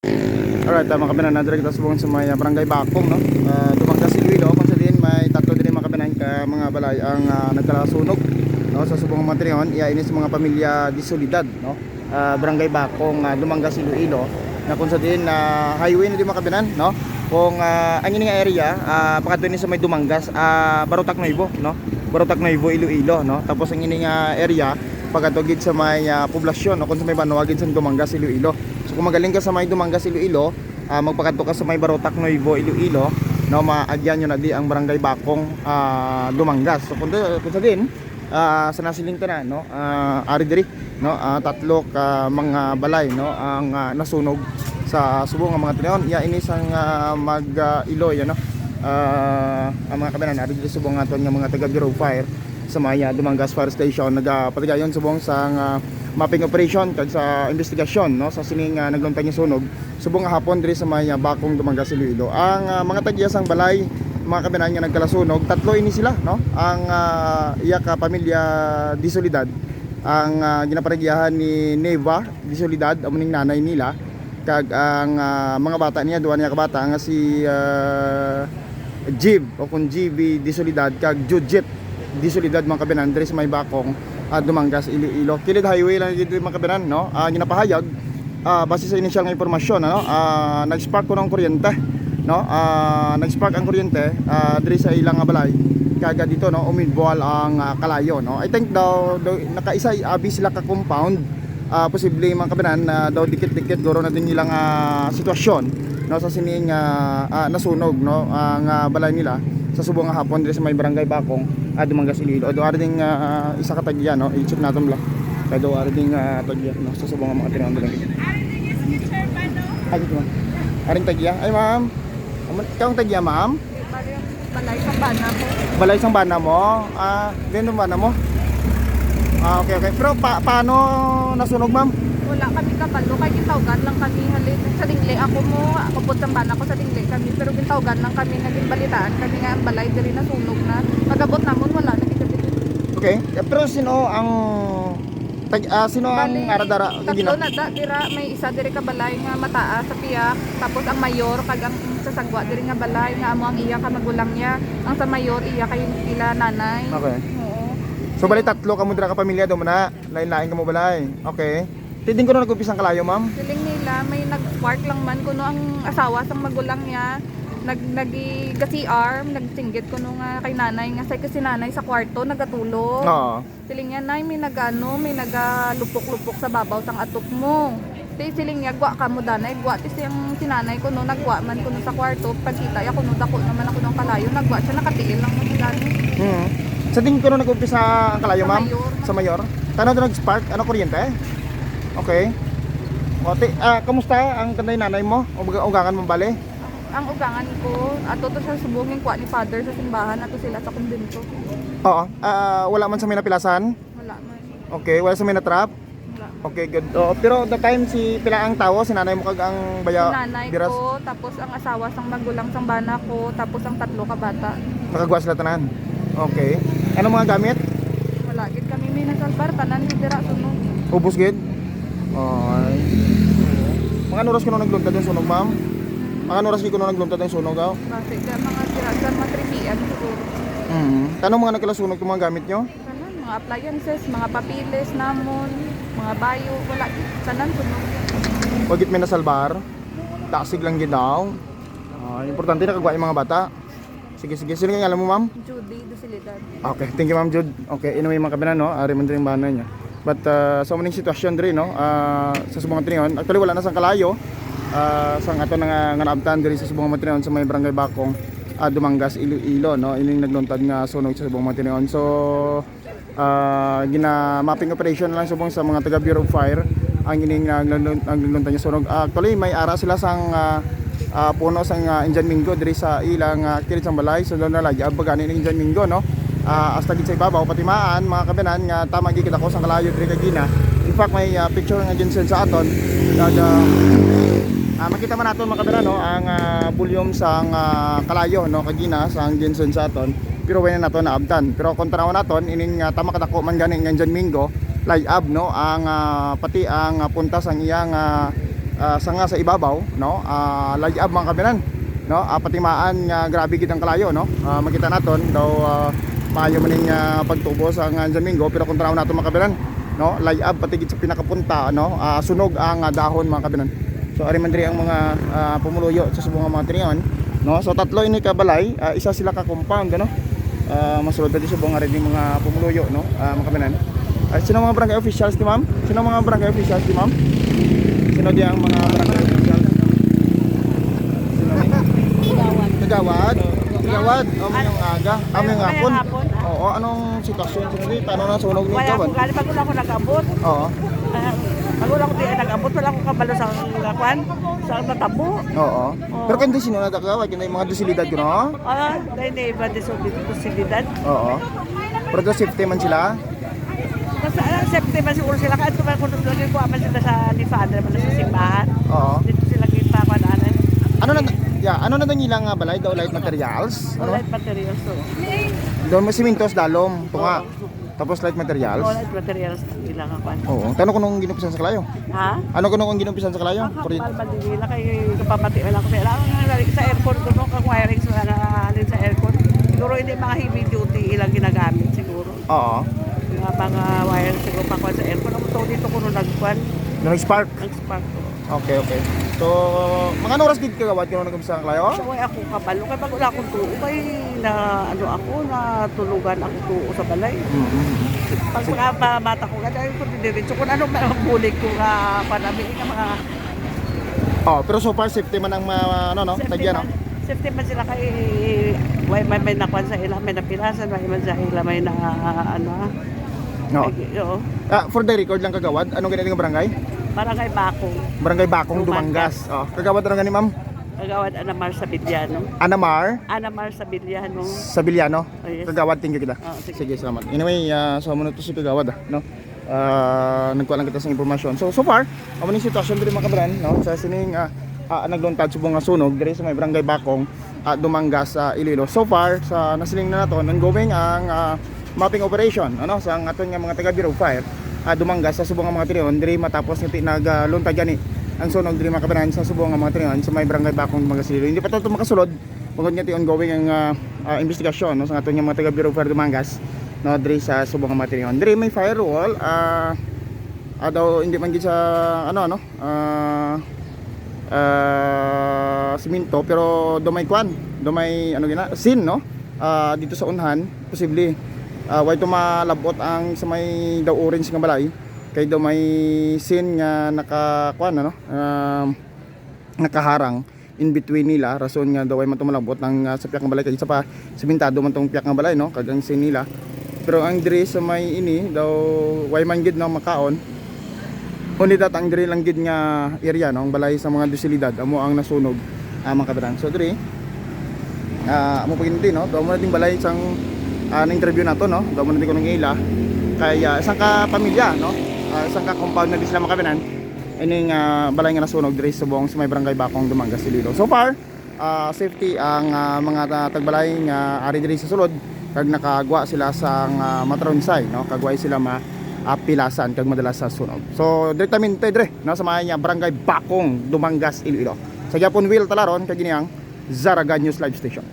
Alright, mga kabinan, nadiri kita subungan sa may barangay Bakong, no? Dumangga si Luilo, kung sa din may tatlo din mga kabinan ka mga balay ang nagkalasunog, no? Sa subungan materiyon, iya ini sa mga pamilya disolidad, no? Barangay Bakong, Dumangga si Luilo, na kung sa din highway na di mga kabinan, no? Kung ang ini nga area, pakadto ni sa may Dumangas, Barotac Nuevo, no? Barotac Nuevo, Iloilo, no? Tapos ang ini nga area pagkatugid sa may poblasyon, no? Kung sa may Banuagid sa Dumangas, Iloilo. So kung magaling ka sa may Dumangas, Iloilo, magpakadto ka sa may Barotac Nuevo, Iloilo, no, maagyan nyo na di ang barangay Bakong, Dumangas. So kung sa din sa nasiling tanan, no, ari diri, no, tatlo ka mga balay, no, ang nasunog sa subong nga mga tinaon. Ya ini sang mag-Iloy, ano, ang mga kabanan ari diri subong aton nga mga taga Bureau of Fire sa may Dumangas Fire Station nagapatigayon subong sa mapping operation kag sa investigasyon, no, sa sining nagluntay nga sunog subong nga hapon diri sa may Bakong, Dumangas, Iloilo. Ang mga tagyasang balay, mga kabinan nga nagkalasunog, tatlo ini sila, no, ang iya ka pamilya disolidad ang ginaparigyahan ni Neva disolidad amuning nanay nila kag ang mga bata niya, duwa niya ka bata nga si Jib o kung GB disolidad kag Jujit disolidad mga kabinan diri sa may Bakong, Dumangas, Iloilo. Kilid highway lang dito mga kabinan, no, ginapahayag base sa initial nga impormasyon, ano, nag-spark ko ng kuryente, no, nag-spark ang kuryente diri sa ilang nga balay kaga dito, no, umidbual ang kalayo, no. I think daw nakaisa abi sila ka compound, posible mga kabinan daw dikit-dikit guro na din nilang sitwasyon, no, sa sining nasunog, no, ang balay nila sa subong nga hapon diri sa may barangay Bakong, Dumangas, Iloilo. Do ari ding isa ka tagya, no, i-check naton bla kay do ari ding tagya, no, sa subong nga mga tinawon diri. Ay dito ma'am, aring tagya, ay ma'am, kang tagya ma'am, Balay sa bana mo. balay sang bana mo, dito bana mo, okay okay, pero paano nasunog ma'am? Wala kami kabalo, kay gintawgan lang kami halin sa dingle ako mo, kapot sa bana ko sa dingle kami, pero gintawgan lang kami naging balitaan kami nga ang balay diri na sunog na. Pagabot namon wala na kita diri. Okay, pero sino ang sino ang aradara Tatlo na da dira, may isa diri ka balay nga mataas sa piyak, tapos ang mayor kag ang sa sagwa diri nga balay nga amo ang iya ka magulang niya. Ang sa mayor iya kay ila nanay. Okay. Oo. So bali tatlo ka mo dira ka pamilya do na, lain-lain ka mo balay. Okay. Tiding ko na nag-umpisang kalayo, ma'am. Siling nila may nag-spark lang man kuno ang asawa sang magulang niya nag-CR, nagsinggit kuno nga kay nanay nga say kasi nanay sa kwarto nagatulog. Oo. Siling niya nay may nagalupok-lupok sa babaw sang atok mo. Siling niya gwa ka mo danay, gwa ti siyang sinanay kuno nagwa man kuno sa kwarto pagkita ya kuno dako naman ako ng kalayo nagwa siya nakatiil lang mo sila ni. Sa tingin ko na nag-umpisa ang kalayo, Sa ma'am. mayor. Sa mayor. Tanong doon nag-spark, ano kuryente? Okay. Ote, kamusta ang kanday nanay mo? Ugangan mo bali? Ang ugangan ko ato to sa subungin kwa ni father sa simbahan ato sila sa kumbento. Oo. Wala man sa may napilasan? Wala man. Okay, wala sa may natrap? Wala. Okay, good. Pero the time si pila ang tawo, si nanay mo kag ang baya Nanay diras ko, tapos ang asawa sang magulang sang bana ko, tapos ang tatlo ka bata. nakagwa sila tanan. Okay. Ano mga gamit? Wala gid kami may nasalbar tanan di dira sunog. Ubos gid. Ay. Mga oras ko nung nagluntad yung sunog, ma'am? Mga oras ko nung nagluntad yung sunog, aw? Kasi ka mga dira sa mga 3 PM siguro. Tanong mga nagkalasunog yung mga gamit nyo? Tanan mga appliances, mga papiles namon, mga bayo, wala gid tanan sunog. Pagit may nasalbar, tasig lang gid daw. Importante nakagwa yung mga bata. Sige, sige. Sino yung alam mo, ma'am? Judy Dusilidad. Okay, thank you, ma'am Jude. Okay, inuwi mga kabinan, no? Ari man din yung bana niya. But sa maning sitwasyon diri, no? Sa subong tinion, actually wala na sang kalayo. Sang ato nga naabtan diri sa subong tinion sa may barangay Bakong, Dumangas, Iloilo, no? Ining nagluntad nga sunog sa subong tinion. So mapping operation lang subong sa mga taga Bureau of Fire ang ining nagluntad nga sunog. Actually may ara sila sang puno sang Indian Mingo diri sa ilang kilid sang balay, so doon na lagi abaganin ng Indian Mingo, no. Hasta gid sa ibabaw patimaan mga kabinan nga tama gid ako sang kalayo diri kagina. In fact may picture nga ginsend sa aton kag makita man naton mga kabinan, no, ang volume sang kalayo, no, kagina sang ginsend sa aton, pero wala naton naabtan. Pero kung tanaw naton ining tama kadako man gani nga Indian Mingo live ab, no, ang pati ang puntas ang iyang sanga sa ibabaw, no, layab mga kabinan, no, patimaan nga grabe gid ang kalayo, no. Makita naton daw maayo man ning pagtubo sa nga Domingo, pero kung tanaw nato mga kabinan, no, layab pati gid sa pinakapunta, no, sunog ang dahon mga kabinan. So ari man diri ang mga pumuluyo sa subong nga mga tinion, no. So tatlo ini ka balay, isa sila ka compound, no. Masulod dito subong ari ning mga pumuluyo, no, mga kabinan. Sino mga barangay officials di ma'am? Sino mga barangay officials di ma'am? Sino di ang mga barangay officials? Sino ni? Kagawad. Kagawad. Yung aga. Aming hapon. Oo, anong sitwasyon? Sino di? Tanong na sunog ni Kaya Kagawad. ako gali pag wala ko nag-abot. Oo. Pag wala ko di nag-abot, wala ko kabalo sa kwan, sa matabo. Oo. Pero kung di sino na Kagawad, yun yung mga dusilidad ko, no? Dahil na iba din sa posibilidad. Oo. Pero do safety man sila. Kasi siyempre man siguro sila kahit kung lagi ko aman sila sa ni Father man sa simbahan. Oo. Dito sila kita kananan. Ano na ilang balay daw light materials? Ano? Light materials to. Doon may simintos dalom, tunga. Tapos light materials. Light materials ilang kwan. Oo. Tanong ko nung ginupisan sa kalayo. Ha? Ano ko nung ginupisan sa kalayo? Kapal man din nila kay kapamati lang ko sila. Ang lagi sa aircon ko no, kang wiring sa alin sa aircon. Siguro hindi mga heavy duty ilang ginagamit siguro. Oo. Mga wire siguro pa kwan sa aircon. Ang to dito ko nung nagkwan, Nung spark. nag-spark ko. Okay, okay. So, mga anong oras gid kagawad kung nag-umpisa ang kalayo? So, ako kabalo. Kaya pag wala akong tuo, kay na ano ako, na tulugan ako tuo sa balay. Pag mga bata ko, kaya ko didiretso kung ano bulig ko nga panami ka mga Oh, pero so far safety man ang ano no, tagyan no. safety man sila kay may nakwan sa ila, may napilasan, may man sa ila, may na ano. No. Oo. For the record lang kagawad, anong ganito ng barangay? Barangay Bakong. Barangay Bakong Dumangas. Oh, kagawad ra gani ma'am? Kagawad Anamar Sabiliano. Anamar Sabiliano. Sabiliano. Oh, yes. Kagawad tingin kita. Oh, sige. Sige, salamat. Anyway, so muna to si kagawad no. Nagkuha lang kita sa impormasyon. So far, amo ni sitwasyon diri mga kabran, no, sa sining nagluntad subong nga sunog diri sa may barangay Bakong Dumangas sa Iloilo. So far sa nasiling na naton ongoing ang mapping operation ano sa aton nga mga taga Bureau of Fire Dumangas sa subong nga mga tinion diri matapos nga nagluntad gani ang sunog diri mga kabran sa subong nga mga tinion sa may barangay Bakong Dumangas Iloilo. Hindi pa to makasulod pagod nga ti ongoing ang investigasyon no sa aton nga mga taga Bureau of Fire Dumangas no diri sa subong nga mga tinion. Diri may firewall daw hindi man gid sa ano siminto pero do may ano gina sin no dito sa unhan posible way tumalabot ang sa may daw orange nga balay kay daw may sin nga nakaharang in between nila rason nga daw ay matumalabot ng sa piyak nga balay kay isa pa simentado man tong piyak nga balay no kag ang sin nila pero ang diri sa may ini daw way man gid na makaon kundi datang diri lang gid nga area no ang balay sa mga dusilidad amo ang nasunog mga kabran. So diri amo paginti no daw mo nating balay sang na-interview nato no daw mo nating kunong ila kay isang ka pamilya no isang ka compound na di sila makabinan ining balay nga nasunog diri sa buong sa may barangay Bakong Dumangas Iloilo. So far safety ang mga tagbalay nga ari diri sa sulod kag nakagwa sila sa matronsay no kagway sila pilasan kag madalas sa sunog. So direktamente dire no sa mga barangay Bakong Dumangas Iloilo. Sa Japon Will Talaron kag giniang Zaraga News Live Station.